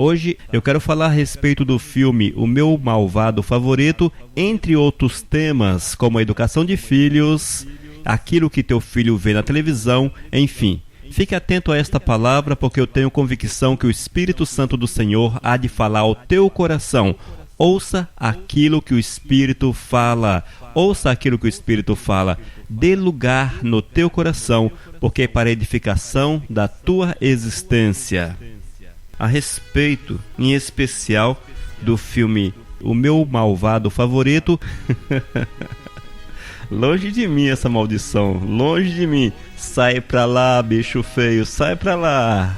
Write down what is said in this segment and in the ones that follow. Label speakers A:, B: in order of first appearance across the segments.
A: Hoje eu quero falar a respeito do filme O Meu Malvado Favorito, entre outros temas como a educação de filhos, aquilo que teu filho vê na televisão, enfim. Fique atento a esta palavra, porque eu tenho convicção que o Espírito Santo do Senhor há de falar ao teu coração. Ouça aquilo que o Espírito fala. Ouça aquilo que o Espírito fala. Dê lugar no teu coração, porque é para a edificação da tua existência. A respeito, em especial, do filme O Meu Malvado Favorito... Longe de mim essa maldição, longe de mim. Sai pra lá, bicho feio, sai pra lá.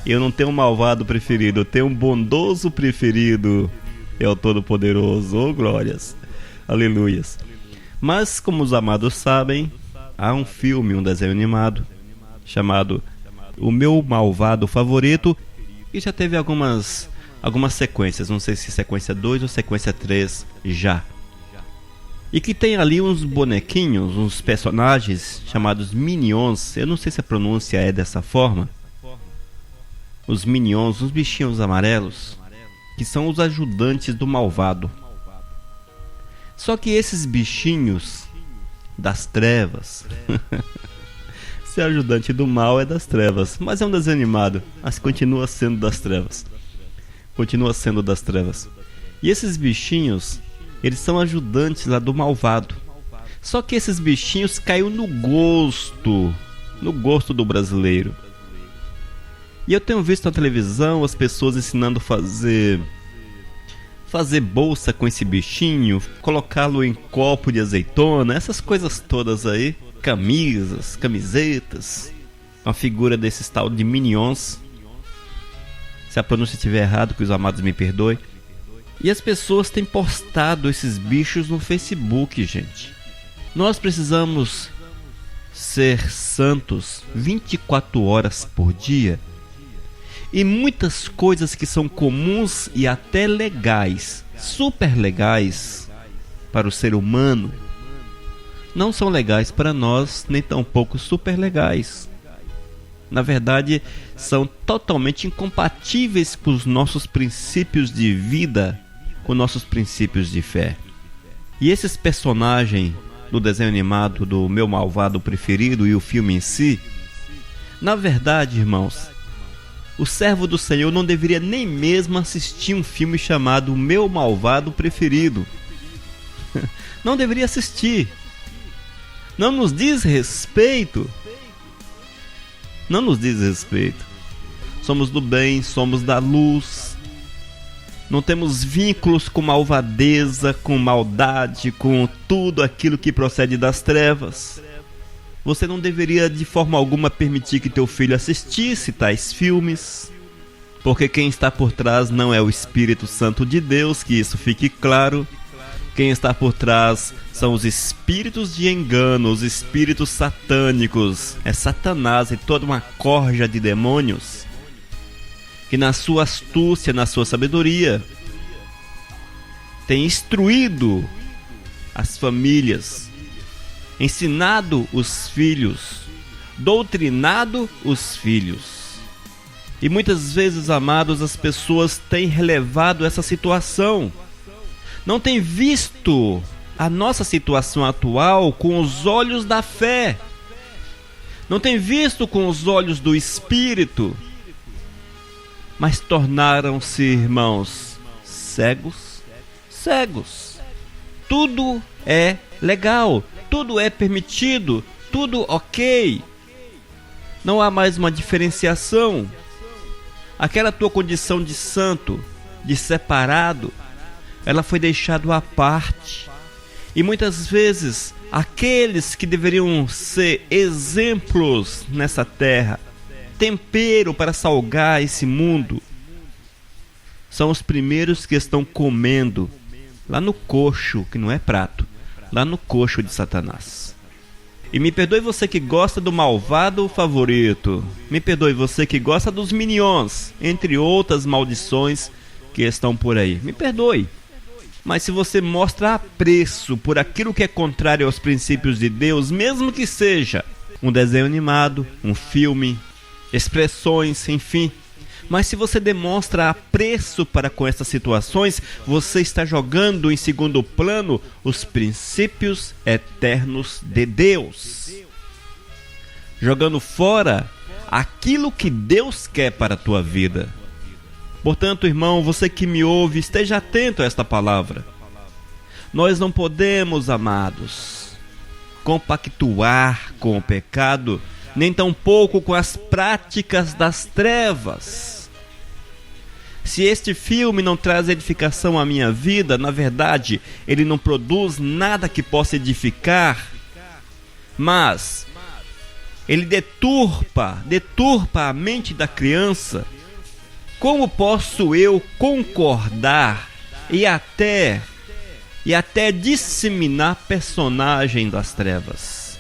A: Eu não tenho um malvado preferido, eu tenho um bondoso preferido. É o Todo-Poderoso, oh glórias, aleluias. Mas como os amados sabem, há um filme, um desenho animado chamado O Meu Malvado Favorito, e já teve algumas sequências, não sei se sequência 2 ou sequência 3 já. E que tem ali uns bonequinhos, uns personagens chamados Minions. Eu não sei se a pronúncia é dessa forma. Os Minions, os bichinhos amarelos, que são os ajudantes do malvado. Só que esses bichinhos das trevas... Ser ajudante do mal é das trevas, mas é um desenho animado, mas continua sendo das trevas. Continua sendo das trevas. E esses bichinhos... eles são ajudantes lá do malvado. Só que esses bichinhos caiu no gosto do brasileiro. E eu tenho visto na televisão as pessoas ensinando a fazer bolsa com esse bichinho, colocá-lo em copo de azeitona, essas coisas todas aí, camisas, camisetas, uma figura desses tal de Minions. Se a pronúncia estiver errado, que os amados me perdoem. E as pessoas têm postado esses bichos no Facebook, gente. Nós precisamos ser santos 24 horas por dia. E muitas coisas que são comuns e até legais, super legais para o ser humano, não são legais para nós, nem tampouco super legais. Na verdade, são totalmente incompatíveis com os nossos princípios de vida, com nossos princípios de fé. E esses personagens do desenho animado do Meu Malvado Preferido e o filme em si, na verdade, irmãos, o servo do Senhor não deveria nem mesmo assistir um filme chamado O Meu Malvado Preferido. Não deveria assistir. Não nos diz respeito. Não nos diz respeito. Somos do bem, somos da luz. Não temos vínculos com malvadeza, com maldade, com tudo aquilo que procede das trevas. Você não deveria de forma alguma permitir que teu filho assistisse tais filmes, porque quem está por trás não é o Espírito Santo de Deus, que isso fique claro. Quem está por trás são os espíritos de engano, os espíritos satânicos. É Satanás e toda uma corja de demônios que na sua astúcia, na sua sabedoria, tem instruído as famílias, ensinado os filhos, doutrinado os filhos. E muitas vezes, amados, as pessoas têm relevado essa situação. Não têm visto a nossa situação atual com os olhos da fé. Não têm visto com os olhos do Espírito. Mas tornaram-se, irmãos, cegos. Tudo é legal, tudo é permitido, tudo ok. Não há mais uma diferenciação. Aquela tua condição de santo, de separado, ela foi deixada à parte. E muitas vezes, aqueles que deveriam ser exemplos nessa terra, tempero para salgar esse mundo, são os primeiros que estão comendo lá no coxo, que não é prato, lá no coxo de Satanás. E me perdoe você que gosta do malvado favorito, me perdoe você que gosta dos Minions, entre outras maldições que estão por aí, me perdoe. Mas se você mostra apreço por aquilo que é contrário aos princípios de Deus, mesmo que seja um desenho animado, um filme, expressões, enfim, Mas se você demonstra apreço para com essas situações, você está jogando em segundo plano os princípios eternos de Deus. Jogando fora aquilo que Deus quer para a tua vida. Portanto, irmão, você que me ouve, esteja atento a esta palavra. Nós não podemos, amados, compactuar com o pecado, nem tampouco com as práticas das trevas. Se este filme não traz edificação à minha vida, na verdade, ele não produz nada que possa edificar, mas ele deturpa a mente da criança. Como posso eu concordar e até disseminar personagens das trevas?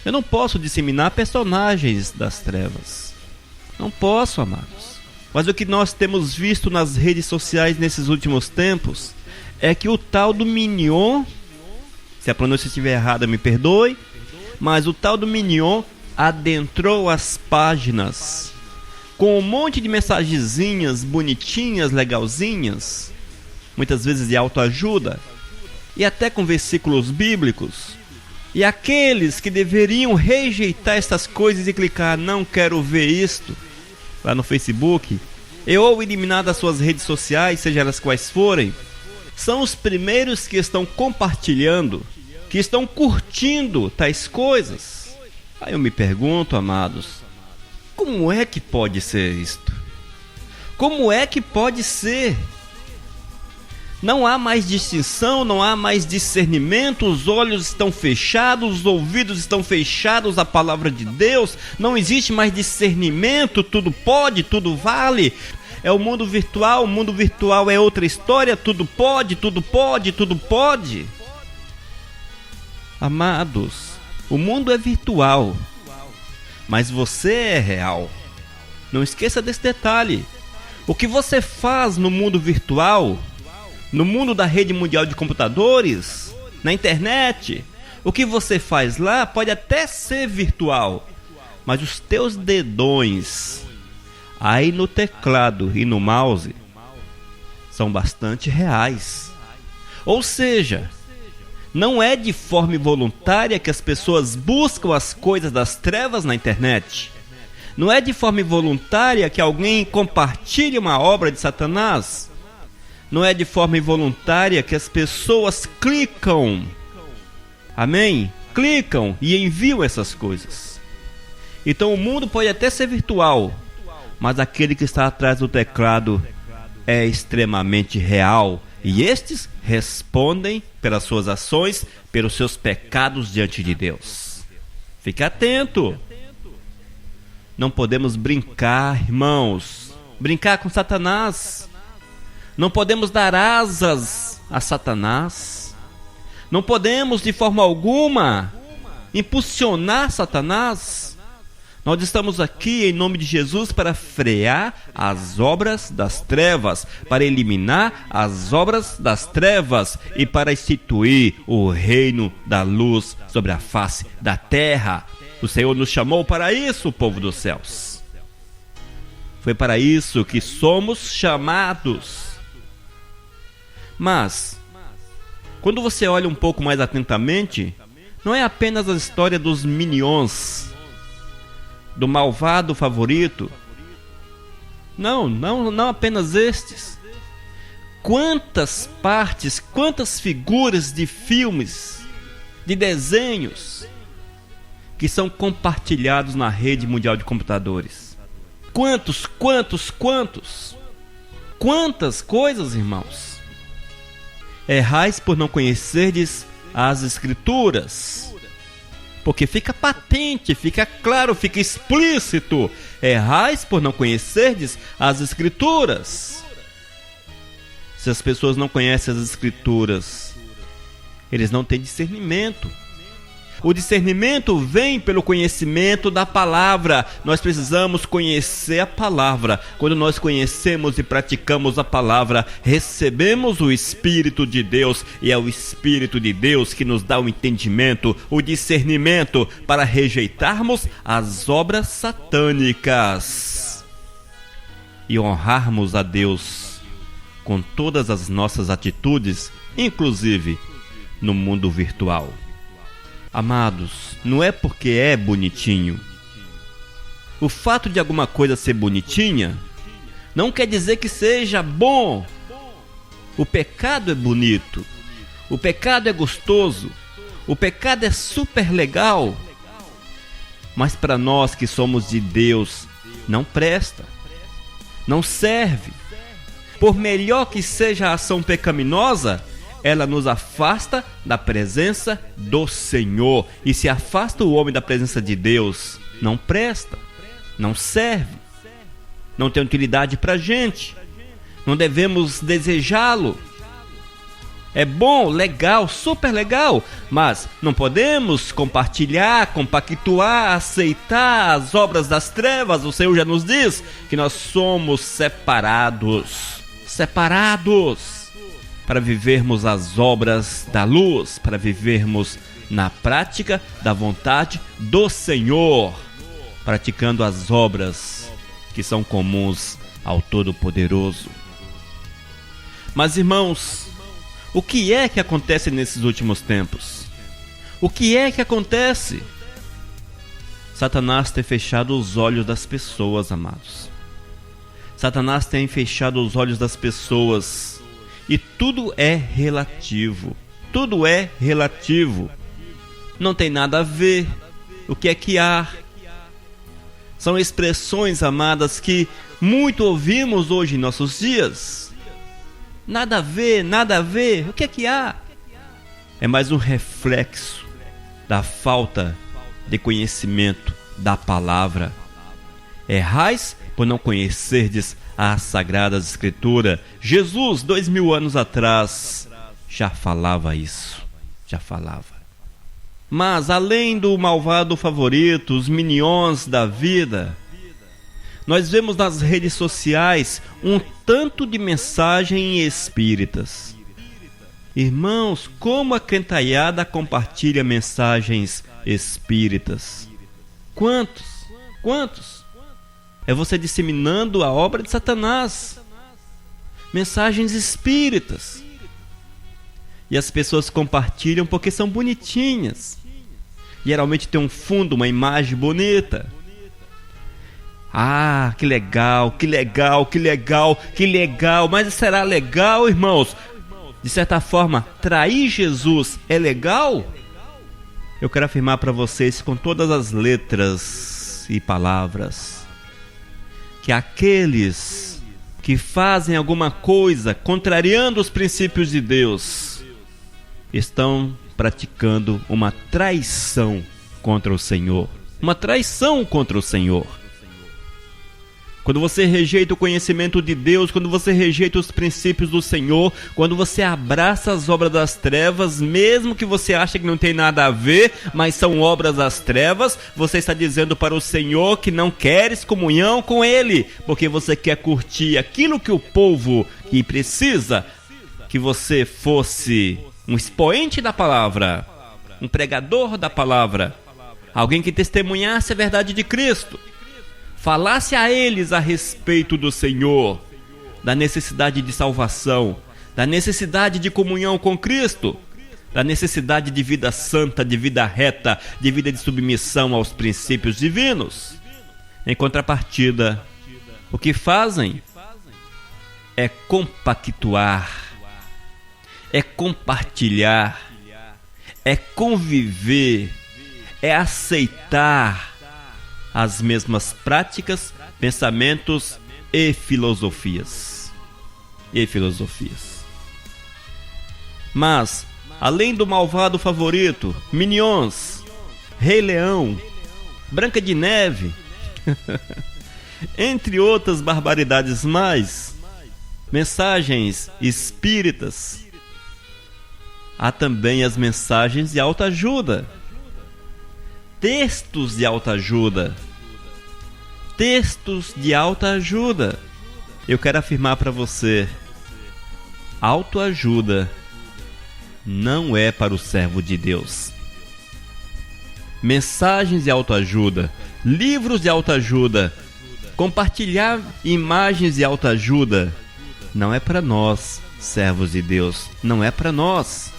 A: Eu não posso disseminar personagens das trevas. Não posso, amados. Mas o que nós temos visto nas redes sociais nesses últimos tempos é que o tal do Minion, se a pronúncia estiver errada, me perdoe, mas o tal do Minion adentrou as páginas com um monte de mensagenzinhas bonitinhas, legalzinhas, muitas vezes de autoajuda, e até com versículos bíblicos. E aqueles que deveriam rejeitar estas coisas e clicar não quero ver isto lá no Facebook, ou eliminar das suas redes sociais, seja elas quais forem, são os primeiros que estão compartilhando, que estão curtindo tais coisas. Aí eu me pergunto, amados, como é que pode ser isto? Como é que pode ser? Não há mais distinção, não há mais discernimento, os olhos estão fechados, os ouvidos estão fechados à palavra de Deus, não existe mais discernimento, tudo pode, tudo vale. É o mundo virtual é outra história, tudo pode, tudo pode, tudo pode. Amados, o mundo é virtual, mas você é real. Não esqueça desse detalhe. O que você faz no mundo virtual, no mundo da rede mundial de computadores, na internet, o que você faz lá pode até ser virtual, mas os teus dedões aí no teclado e no mouse são bastante reais. Ou seja, não é de forma voluntária que as pessoas buscam as coisas das trevas na internet. Não é de forma voluntária que alguém compartilha uma obra de Satanás. Não é de forma involuntária que as pessoas clicam, amém? Clicam e enviam essas coisas. Então o mundo pode até ser virtual, mas aquele que está atrás do teclado é extremamente real. E estes respondem pelas suas ações, pelos seus pecados diante de Deus. Fique atento. Não podemos brincar, irmãos, brincar com Satanás. Não podemos dar asas a Satanás. Não podemos de forma alguma impulsionar Satanás. Nós estamos aqui em nome de Jesus para frear as obras das trevas, para eliminar as obras das trevas e para instituir o reino da luz sobre a face da terra. O Senhor nos chamou para isso, povo dos céus. Foi para isso que somos chamados. Mas, quando você olha um pouco mais atentamente, não é apenas a história dos Minions, do malvado favorito. Não apenas estes. Quantas partes, quantas figuras de filmes, de desenhos, que são compartilhados na rede mundial de computadores. Quantas coisas, irmãos. Errais por não conhecerdes as Escrituras. Porque fica patente, fica claro, fica explícito. Errais por não conhecerdes as Escrituras. Se as pessoas não conhecem as Escrituras, eles não têm discernimento. O discernimento vem pelo conhecimento da palavra. Nós precisamos conhecer a palavra. Quando nós conhecemos e praticamos a palavra, recebemos o Espírito de Deus. E é o Espírito de Deus que nos dá o entendimento, o discernimento para rejeitarmos as obras satânicas. e honrarmos a Deus com todas as nossas atitudes, inclusive no mundo virtual. Amados, não é porque é bonitinho. O fato de alguma coisa ser bonitinha não quer dizer que seja bom. O pecado é bonito, o pecado é gostoso, o pecado é super legal, mas para nós que somos de Deus, não presta, não serve. Por melhor que seja a ação pecaminosa, ela nos afasta da presença do Senhor. E se afasta o homem da presença de Deus, não presta, não serve, não tem utilidade para a gente. Não devemos desejá-lo. É bom, legal, super legal, mas não podemos compartilhar, compactuar, aceitar as obras das trevas. O Senhor já nos diz que nós somos separados para vivermos as obras da luz, para vivermos na prática da vontade do Senhor, praticando as obras que são comuns ao Todo-Poderoso. Mas, irmãos, o que é que acontece nesses últimos tempos? O que é que acontece? Satanás tem fechado os olhos das pessoas, amados. Satanás tem fechado os olhos das pessoas. E tudo é relativo. Tudo é relativo. Não tem nada a ver. O que é que há? São expressões, amadas, que muito ouvimos hoje em nossos dias. Nada a ver, nada a ver. O que é que há? É mais um reflexo da falta de conhecimento da palavra. Errais por não conhecerdes as Sagradas Escrituras. Jesus, 2000 anos atrás, já falava isso. Já falava. Mas, além do malvado favorito, os minions da vida, nós vemos nas redes sociais um tanto de mensagem espíritas. Irmãos, como a crentaiada compartilha mensagens espíritas? Quantos? É você disseminando a obra de Satanás. Mensagens espíritas. E as pessoas compartilham porque são bonitinhas. Geralmente tem um fundo, uma imagem bonita. Ah, que legal, que legal, que legal, que legal. Mas será legal, irmãos? De certa forma, trair Jesus é legal? Eu quero afirmar para vocês com todas as letras e palavras que aqueles que fazem alguma coisa contrariando os princípios de Deus estão praticando uma traição contra o Senhor. Uma traição contra o Senhor. Quando você rejeita o conhecimento de Deus, quando você rejeita os princípios do Senhor, quando você abraça as obras das trevas, mesmo que você ache que não tem nada a ver, mas são obras das trevas, você está dizendo para o Senhor que não queres comunhão com Ele, porque você quer curtir aquilo que o povo que precisa, que você fosse um expoente da palavra, um pregador da palavra, alguém que testemunhasse a verdade de Cristo, falasse a eles a respeito do Senhor, da necessidade de salvação, da necessidade de comunhão com Cristo, da necessidade de vida santa, de vida reta, de vida de submissão aos princípios divinos. Em contrapartida, o que fazem é compactuar, é compartilhar, é conviver, é aceitar as mesmas práticas, pensamentos e filosofias. Mas, além do malvado favorito, Minions, Rei Leão, Branca de Neve, entre outras barbaridades mais, mensagens espíritas, há também as mensagens de autoajuda, textos de autoajuda. Eu quero afirmar para você, autoajuda não é para o servo de Deus. Mensagens de autoajuda, livros de autoajuda Compartilhar imagens de autoajuda não é para nós, servos de Deus, não é para nós.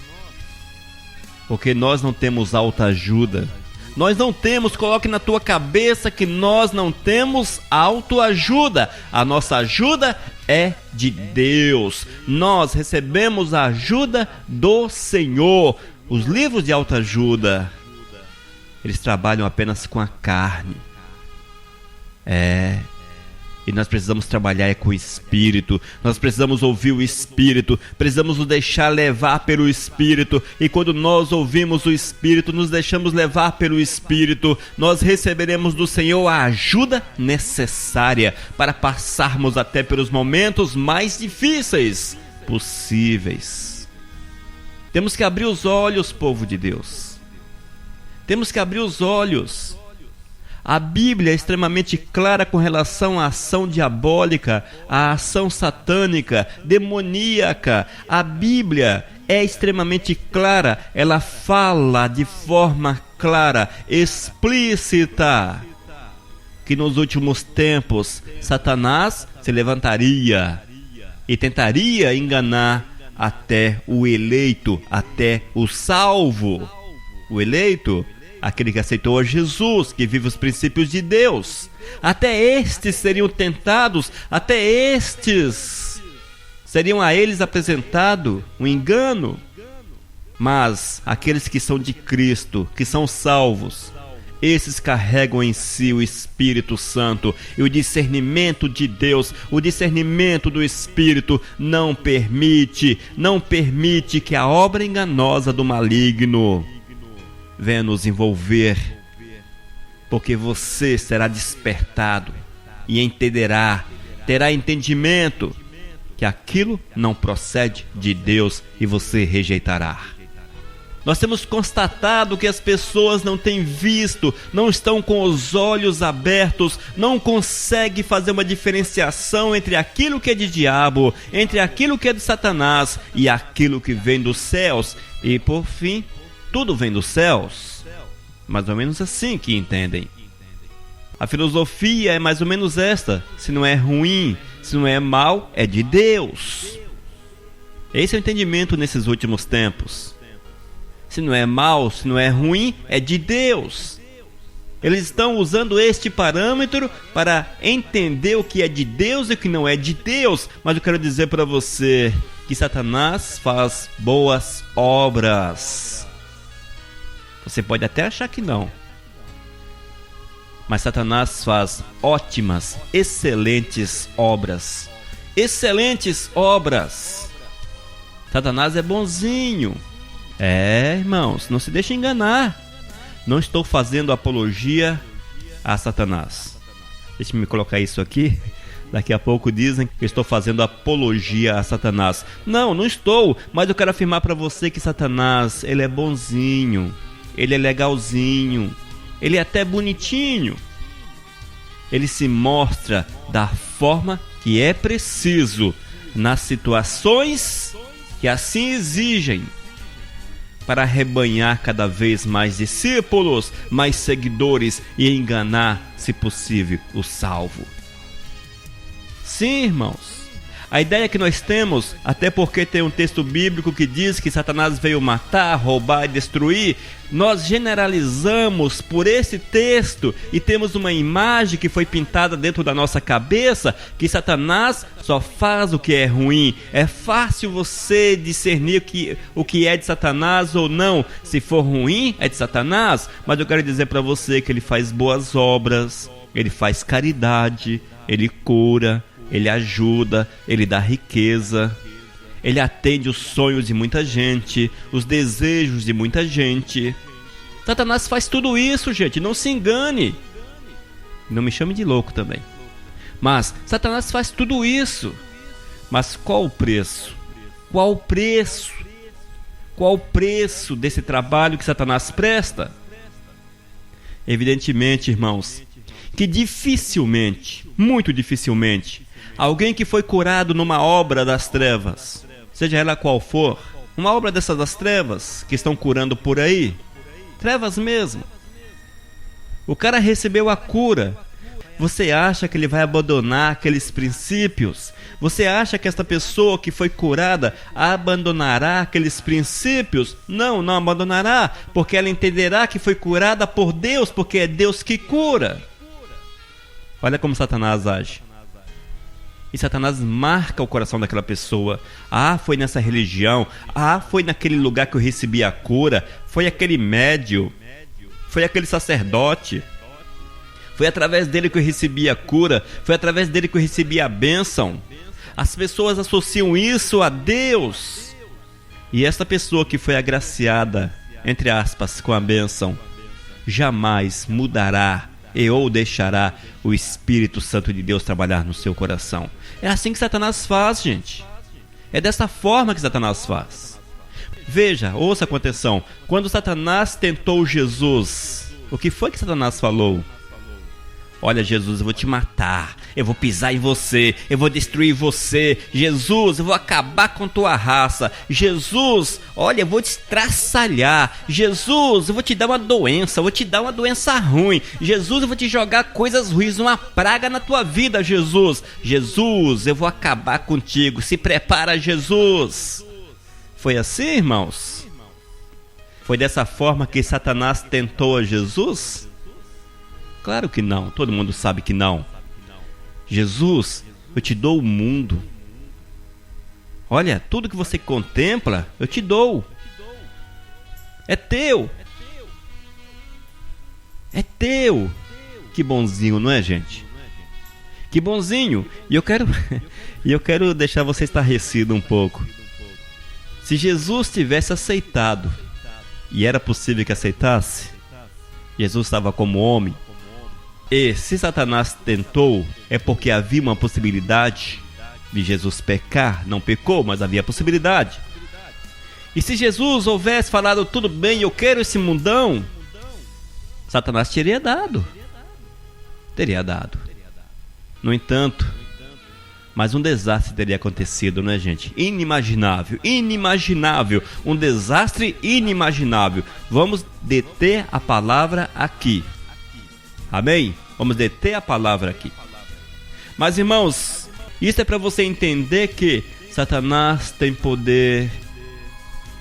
A: Porque nós não temos autoajuda. Nós não temos, coloque na tua cabeça que nós não temos autoajuda. A nossa ajuda é de Deus. Nós recebemos a ajuda do Senhor. Os livros de autoajuda, eles trabalham apenas com a carne. E nós precisamos trabalhar com o Espírito. Nós precisamos ouvir o Espírito. Precisamos nos deixar levar pelo Espírito. E quando nós ouvimos o Espírito, nos deixamos levar pelo Espírito, nós receberemos do Senhor a ajuda necessária para passarmos até pelos momentos mais difíceis possíveis. Temos que abrir os olhos, povo de Deus. Temos que abrir os olhos. A Bíblia é extremamente clara com relação à ação diabólica, à ação satânica, demoníaca. A Bíblia é extremamente clara, ela fala de forma clara, explícita, que nos últimos tempos Satanás se levantaria e tentaria enganar até o eleito, até o salvo. O eleito, aquele que aceitou a Jesus, que vive os princípios de Deus. Até estes seriam tentados, até estes seriam a eles apresentado um engano. Mas aqueles que são de Cristo, que são salvos, esses carregam em si o Espírito Santo e o discernimento de Deus, o discernimento do Espírito não permite que a obra enganosa do maligno venha nos envolver, porque você será despertado e entenderá, terá entendimento que aquilo não procede de Deus e você rejeitará. Nós temos constatado que as pessoas não têm visto, não estão com os olhos abertos, não conseguem fazer uma diferenciação entre aquilo que é de diabo, entre aquilo que é de Satanás e aquilo que vem dos céus. E por fim, tudo vem dos céus. Mais ou menos assim que entendem. A filosofia é mais ou menos esta: se não é ruim, se não é mal, é de Deus. Esse é o entendimento nesses últimos tempos. Se não é mal, se não é ruim, é de Deus. Eles estão usando este parâmetro para entender o que é de Deus e o que não é de Deus. Mas eu quero dizer para você que Satanás faz boas obras. Você pode até achar que não, mas Satanás faz ótimas, excelentes obras. Excelentes obras. Satanás é bonzinho. Irmãos, não se deixe enganar. Não estou fazendo apologia a Satanás. Deixe-me colocar isso aqui. Daqui a pouco dizem que eu estou fazendo apologia a Satanás. Não, não estou. Mas eu quero afirmar para você que Satanás, ele é bonzinho. Ele é legalzinho. Ele é até bonitinho. Ele se mostra da forma que é preciso, nas situações que assim exigem, para arrebanhar cada vez mais discípulos, mais seguidores e enganar, se possível, o salvo. Sim, irmãos. A ideia que nós temos, até porque tem um texto bíblico que diz que Satanás veio matar, roubar e destruir, nós generalizamos por esse texto e temos uma imagem que foi pintada dentro da nossa cabeça, que Satanás só faz o que é ruim. É fácil você discernir o que é de Satanás ou não. Se for ruim, é de Satanás, mas eu quero dizer para você que ele faz boas obras, ele faz caridade, ele cura, ele ajuda, ele dá riqueza, ele atende os sonhos de muita gente, os desejos de muita gente. Satanás faz tudo isso, gente, não se engane. Não me chame de louco também. Mas Satanás faz tudo isso. Mas qual o preço? Qual o preço? Qual o preço desse trabalho que Satanás presta? Evidentemente, irmãos, que dificilmente, muito dificilmente, alguém que foi curado numa obra das trevas, seja ela qual for, uma obra dessas das trevas que estão curando por aí, trevas mesmo, o cara recebeu a cura, Você acha que ele vai abandonar aqueles princípios? Você acha que esta pessoa que foi curada abandonará aqueles princípios? Não, não abandonará, porque ela entenderá que foi curada por Deus, porque é Deus que cura. Olha como Satanás age. E Satanás marca o coração daquela pessoa. Ah, foi nessa religião. Ah, foi naquele lugar que eu recebi a cura. Foi aquele médium. Foi aquele sacerdote. Foi através dele que eu recebi a cura. Foi através dele que eu recebi a bênção. As pessoas associam isso a Deus. E essa pessoa que foi agraciada, entre aspas, com a bênção, jamais mudará ou deixará o Espírito Santo de Deus trabalhar no seu coração. É assim que Satanás faz, gente. É dessa forma que Satanás faz. Veja, ouça com atenção. Quando Satanás tentou Jesus, o que foi que Satanás falou? Olha, Jesus, eu vou te matar, eu vou pisar em você, eu vou destruir você. Jesus, eu vou acabar com tua raça. Jesus, olha, eu vou te estraçalhar. Jesus, eu vou te dar uma doença, eu vou te dar uma doença ruim. Jesus, eu vou te jogar coisas ruins, uma praga na tua vida, Jesus. Jesus, eu vou acabar contigo, se prepara, Jesus. Foi assim, irmãos? Foi dessa forma que Satanás tentou a Jesus? Claro que não, todo mundo sabe que não. Jesus, eu te dou o mundo. Olha, tudo que você contempla, eu te dou. É teu. É teu. Que bonzinho, não é, gente? Que bonzinho. E eu quero deixar você estarrecido um pouco. Se Jesus tivesse aceitado, e era possível que aceitasse, Jesus estava como homem. E se Satanás tentou, é porque havia uma possibilidade de Jesus pecar. Não pecou, mas havia possibilidade. E se Jesus houvesse falado, tudo bem, eu quero esse mundão, Satanás teria dado. Teria dado. No entanto, mas um desastre teria acontecido, né, gente? Inimaginável, inimaginável. Um desastre inimaginável. Vamos deter a palavra aqui. Amém? Vamos deter a palavra aqui. Mas, irmãos, isso é para você entender que Satanás tem poder,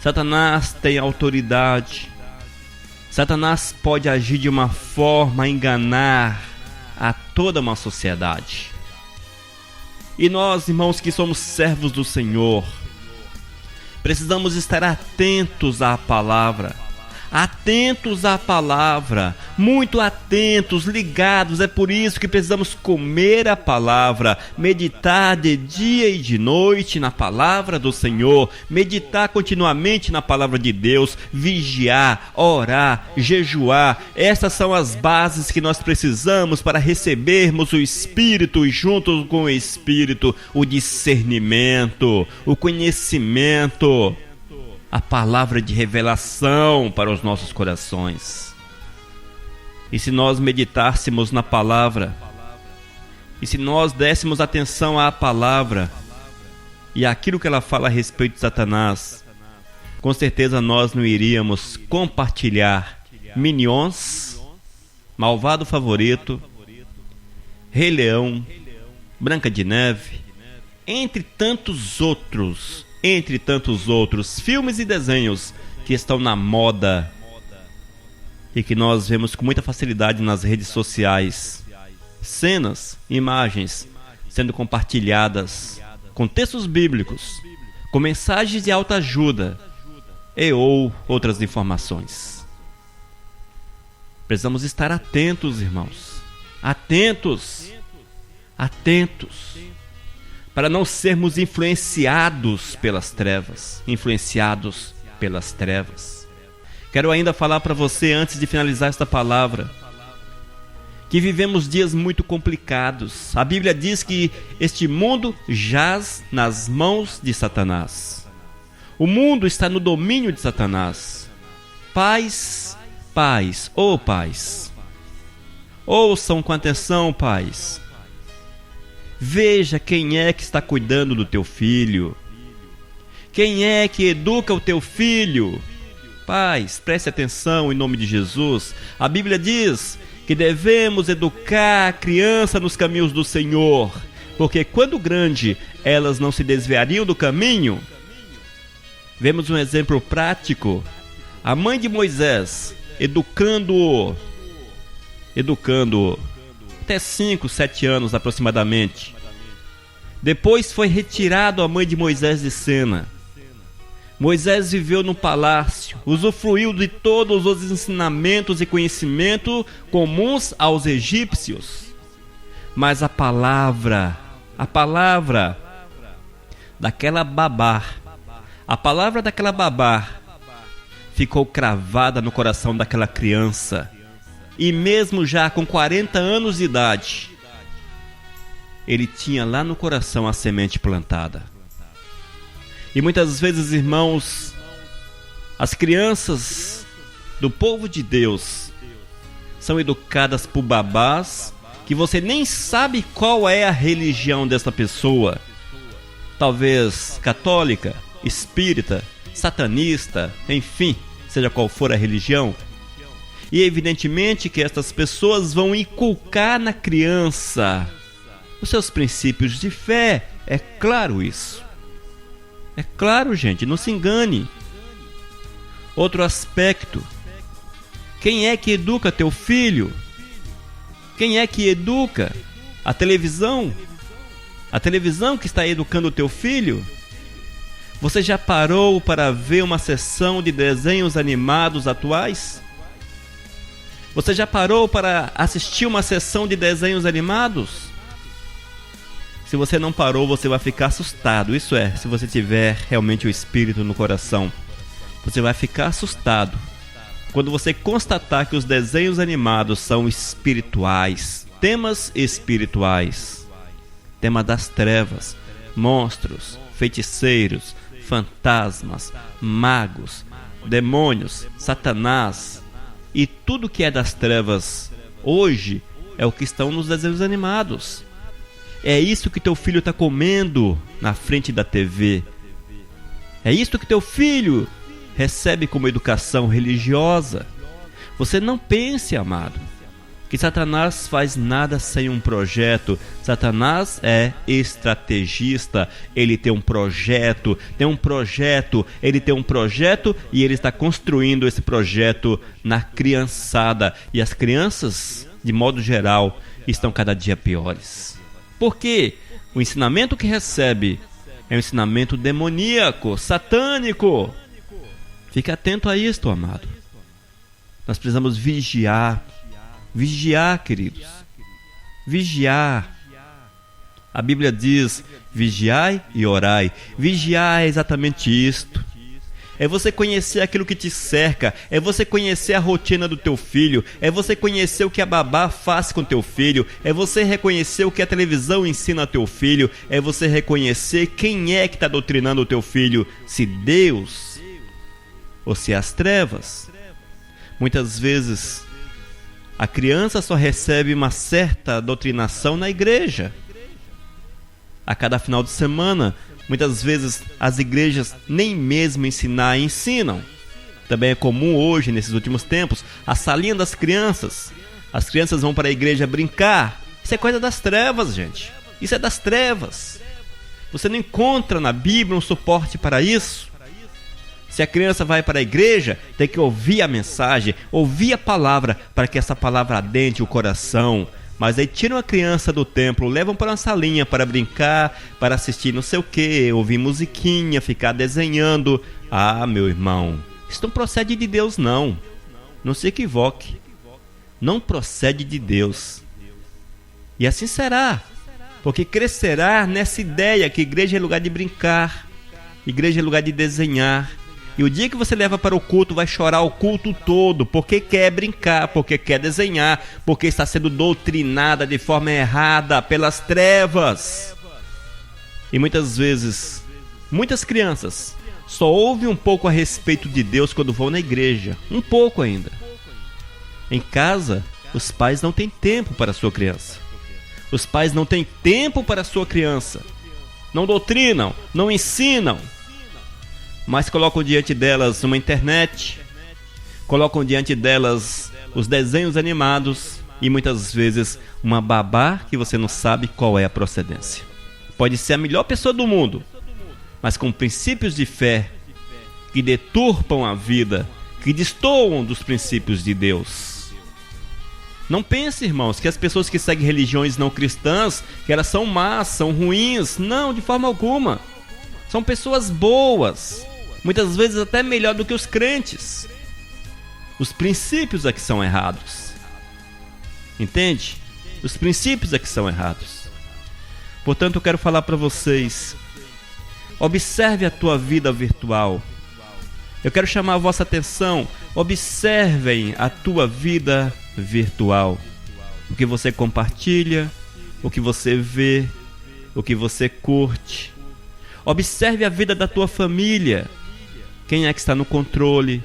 A: Satanás tem autoridade, Satanás pode agir de uma forma a enganar a toda uma sociedade. E nós, irmãos, que somos servos do Senhor, precisamos estar atentos à palavra. Atentos à palavra, muito atentos, ligados. É por isso que precisamos comer a palavra, meditar de dia e de noite na palavra do Senhor, meditar continuamente na palavra de Deus, vigiar, orar, jejuar. Essas são as bases que nós precisamos para recebermos o Espírito e junto com o Espírito o discernimento, o conhecimento, a palavra de revelação para os nossos corações. E se nós meditássemos na palavra, e se nós dessemos atenção à palavra e àquilo que ela fala a respeito de Satanás, com certeza nós não iríamos compartilhar Minions, Malvado Favorito, Rei Leão, Branca de Neve, entre tantos outros filmes e desenhos que estão na moda e que nós vemos com muita facilidade nas redes sociais. Cenas, imagens sendo compartilhadas com textos bíblicos, com mensagens de autoajuda e ou outras informações. Precisamos estar atentos, irmãos. Atentos. Atentos. Para não sermos influenciados pelas trevas. Influenciados pelas trevas. Quero ainda falar para você, antes de finalizar esta palavra, que vivemos dias muito complicados. A Bíblia diz que este mundo jaz nas mãos de Satanás. O mundo está no domínio de Satanás. Pais, pais, pais, ouçam com atenção, pais. Veja quem é que está cuidando do teu filho. Quem é que educa o teu filho? Pais, preste atenção em nome de Jesus. A Bíblia diz que devemos educar a criança nos caminhos do Senhor, porque quando grande elas não se desviariam do caminho. Vemos um exemplo prático. A mãe de Moisés educando-o até 5, 7 anos aproximadamente. Depois foi retirado a mãe de Moisés de cena. Moisés viveu no palácio, usufruiu de todos os ensinamentos e conhecimentos comuns aos egípcios. Mas a palavra daquela babá ficou cravada no coração daquela criança. E mesmo já com 40 anos de idade, ele tinha lá no coração a semente plantada. E muitas vezes, irmãos, as crianças do povo de Deus são educadas por babás que você nem sabe qual é a religião dessa pessoa. Talvez católica, espírita, satanista, enfim, seja qual for a religião. E evidentemente que estas pessoas vão inculcar na criança os seus princípios de fé. É claro isso. É claro, gente, não se engane. Outro aspecto. Quem é que educa teu filho? Quem é que educa? A televisão? A televisão que está educando o teu filho? Você já parou para ver uma sessão de desenhos animados atuais? Você já parou para assistir uma sessão de desenhos animados? Se você não parou, você vai ficar assustado. Isso é, se você tiver realmente o Espírito no coração. Você vai ficar assustado quando você constatar que os desenhos animados são espirituais. Temas espirituais. Tema das trevas. Monstros, feiticeiros, fantasmas, magos, demônios, Satanás. E tudo que é das trevas hoje é o que estão nos desenhos animados. É isso que teu filho está comendo na frente da TV. É isso que teu filho recebe como educação religiosa. Você não pense, amado, que Satanás faz nada sem um projeto. Satanás é estrategista. Ele tem um projeto, ele tem um projeto e ele está construindo esse projeto na criançada. E as crianças, de modo geral, estão cada dia piores. Por quê? O ensinamento que recebe é um ensinamento demoníaco, satânico. Fique atento a isto, amado. Nós precisamos vigiar. Vigiar, queridos. Vigiar. A Bíblia diz: vigiai e orai. Vigiar é exatamente isto. É você conhecer aquilo que te cerca. É você conhecer a rotina do teu filho. É você conhecer o que a babá faz com teu filho. É você reconhecer o que a televisão ensina ao teu filho. É você reconhecer quem é que está doutrinando o teu filho. Se Deus ou se as trevas. Muitas vezes a criança só recebe uma certa doutrinação na igreja. A cada final de semana, muitas vezes as igrejas nem mesmo ensinam. Também é comum hoje, nesses últimos tempos, a salinha das crianças. As crianças vão para a igreja brincar. Isso é coisa das trevas, gente. Isso é das trevas. Você não encontra na Bíblia um suporte para isso. Se a criança vai para a igreja, tem que ouvir a mensagem, ouvir a palavra, para que essa palavra adentre o coração. Mas aí tiram a criança do templo, levam para uma salinha para brincar, para assistir não sei o que, ouvir musiquinha, ficar desenhando. Ah, meu irmão, isso não procede de Deus, não. Não se equivoque. Não procede de Deus. E assim será, porque crescerá nessa ideia que igreja é lugar de brincar, igreja é lugar de desenhar. E o dia que você leva para o culto, vai chorar o culto todo, porque quer brincar, porque quer desenhar, porque está sendo doutrinada de forma errada pelas trevas. E muitas vezes, muitas crianças só ouvem um pouco a respeito de Deus quando vão na igreja. Um pouco ainda. Em casa, os pais não têm tempo para a sua criança. Os pais não têm tempo para a sua criança. Não doutrinam, não ensinam, mas colocam diante delas uma internet, Colocam diante delas os desenhos animados e muitas vezes uma babá que você não sabe qual é a procedência. Pode ser a melhor pessoa do mundo, mas com princípios de fé que deturpam a vida, que destoam dos princípios de Deus. Não pense, irmãos, que as pessoas que seguem religiões não cristãs, que elas são más, são ruins. Não, de forma alguma. São pessoas boas, muitas vezes até melhor do que os crentes. Os princípios é que são errados. Entende? Os princípios é que são errados. Portanto, eu quero falar para vocês: observe a tua vida virtual. Eu quero chamar a vossa atenção. Observem a tua vida virtual. O que você compartilha, o que você vê, o que você curte. Observe a vida da tua família. Quem é que está no controle?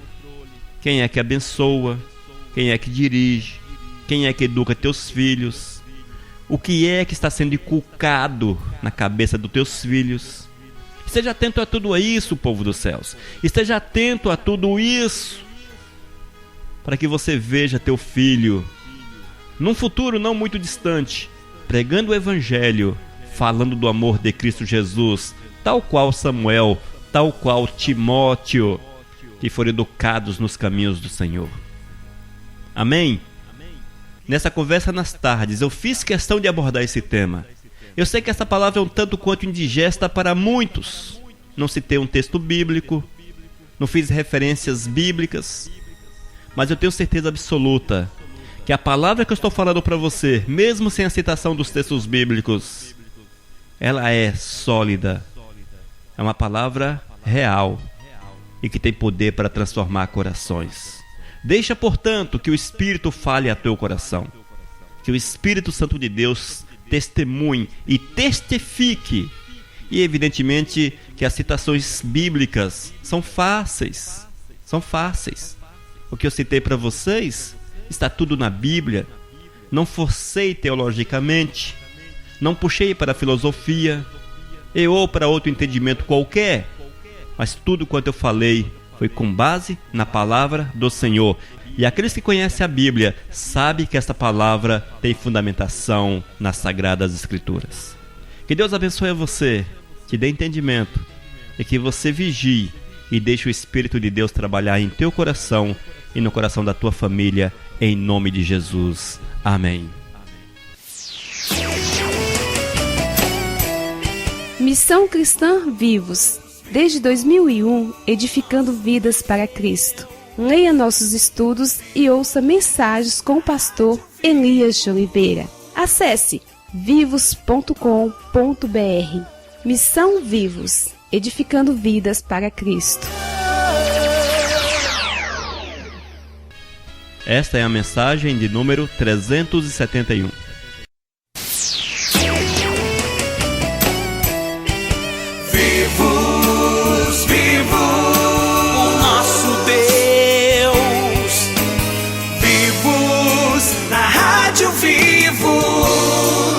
A: Quem é que abençoa? Quem é que dirige? Quem é que educa teus filhos? O que é que está sendo inculcado na cabeça dos teus filhos? Esteja atento a tudo isso, povo dos céus. Esteja atento a tudo isso, para que você veja teu filho, num futuro não muito distante, pregando o Evangelho, falando do amor de Cristo Jesus, tal qual Samuel, tal qual Timóteo, que foram educados nos caminhos do Senhor. Amém? Nessa conversa nas tardes, eu fiz questão de abordar esse tema. Eu sei que essa palavra é um tanto quanto indigesta para muitos. Não citei um texto bíblico, não fiz referências bíblicas, mas eu tenho certeza absoluta que a palavra que eu estou falando para você, mesmo sem a citação dos textos bíblicos, ela é sólida. É uma palavra real e que tem poder para transformar corações. Deixa, portanto, que o Espírito fale a teu coração, que o Espírito Santo de Deus testemunhe e testifique. E evidentemente que as citações bíblicas são fáceis. O que eu citei para vocês está tudo na Bíblia. Não forcei teologicamente, não puxei para a filosofia ou para outro entendimento qualquer, mas tudo quanto eu falei foi com base na palavra do Senhor. E aqueles que conhecem a Bíblia sabem que esta palavra tem fundamentação nas Sagradas Escrituras. Que Deus abençoe a você, te dê entendimento e que você vigie e deixe o Espírito de Deus trabalhar em teu coração e no coração da tua família, em nome de Jesus. Amém.
B: Missão Cristã Vivos. Desde 2001, edificando vidas para Cristo. Leia nossos estudos e ouça mensagens com o pastor Elias de Oliveira. Acesse vivos.com.br. Missão Vivos, edificando vidas para Cristo.
A: Esta é a mensagem de número 371.
C: Vivo, o nosso Deus. Vivos, na Rádio Vivos.